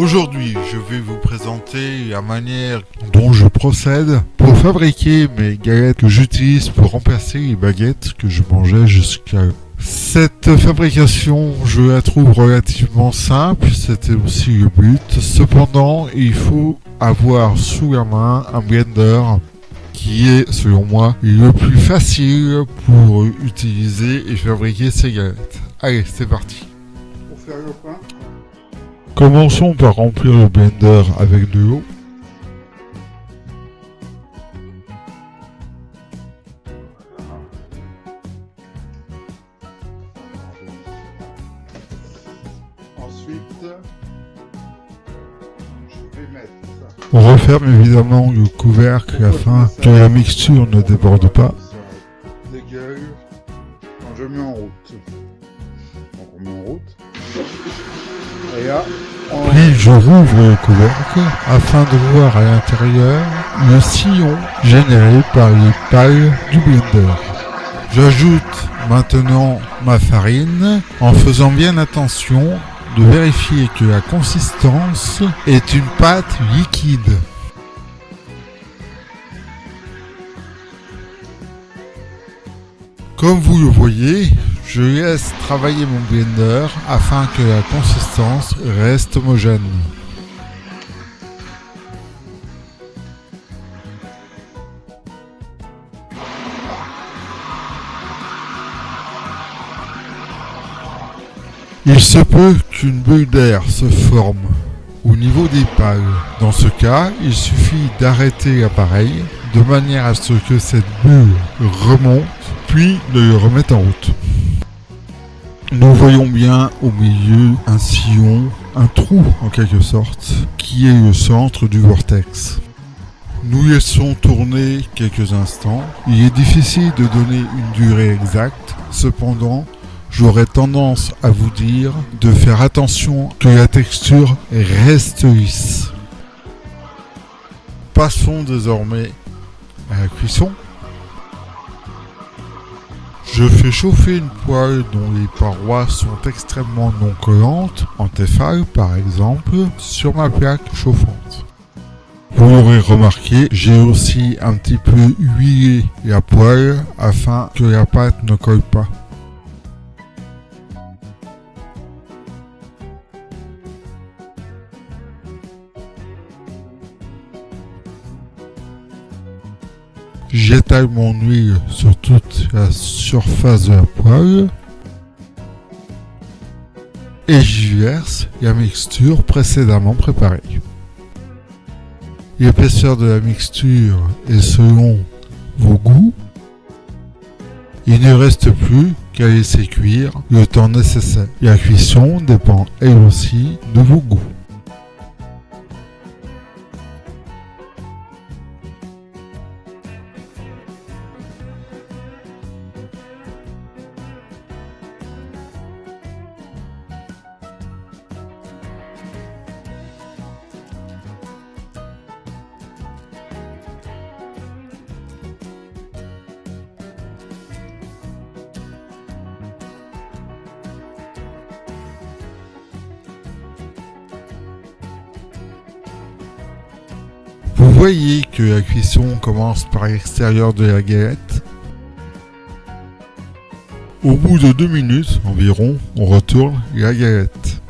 Aujourd'hui, je vais vous présenter la manière dont je procède pour fabriquer mes galettes que j'utilise pour remplacer les baguettes que je mangeais jusqu'à... Cette fabrication, je la trouve relativement simple, c'était aussi le but. Cependant, il faut avoir sous la main un blender qui est, selon moi, le plus facile pour utiliser et fabriquer ces galettes. Allez, c'est parti. Pour faire le pain, commençons par remplir le blender avec de l'eau. Ensuite, je vais mettre ça. On referme évidemment le couvercle afin que la mixture ne déborde pas. Dégueule quand je mets en route. Donc on met en route. Et là, puis je rouvre le couvercle afin de voir à l'intérieur le sillon généré par les pales du blender. J'ajoute maintenant ma farine en faisant bien attention de vérifier que la consistance est une pâte liquide. Comme vous le voyez, je laisse travailler mon blender afin que la consistance reste homogène. Il se peut qu'une bulle d'air se forme au niveau des pales. Dans ce cas, il suffit d'arrêter l'appareil de manière à ce que cette bulle remonte, puis de le remettre en route. Nous voyons bien au milieu un sillon, un trou en quelque sorte, qui est le centre du vortex. Nous laissons tourner quelques instants. Il est difficile de donner une durée exacte, cependant, j'aurais tendance à vous dire de faire attention que la texture reste lisse. Passons désormais à la cuisson. Je fais chauffer une poêle dont les parois sont extrêmement non collantes, en Tefal par exemple, sur ma plaque chauffante. Vous l'aurez remarqué, j'ai aussi un petit peu huilé la poêle afin que la pâte ne colle pas. J'étale mon huile sur toute la surface de la poêle et j'y verse la mixture précédemment préparée. L'épaisseur de la mixture est selon vos goûts. Il ne reste plus qu'à laisser cuire le temps nécessaire. La cuisson dépend elle aussi de vos goûts. Vous voyez que la cuisson commence par l'extérieur de la galette. Au bout de 2 minutes environ, on retourne la galette.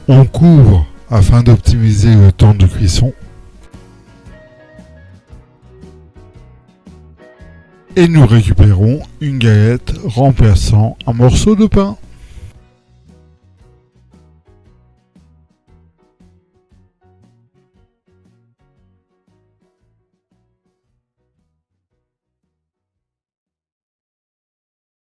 On couvre afin d'optimiser le temps de cuisson. Et nous récupérons une galette remplaçant un morceau de pain.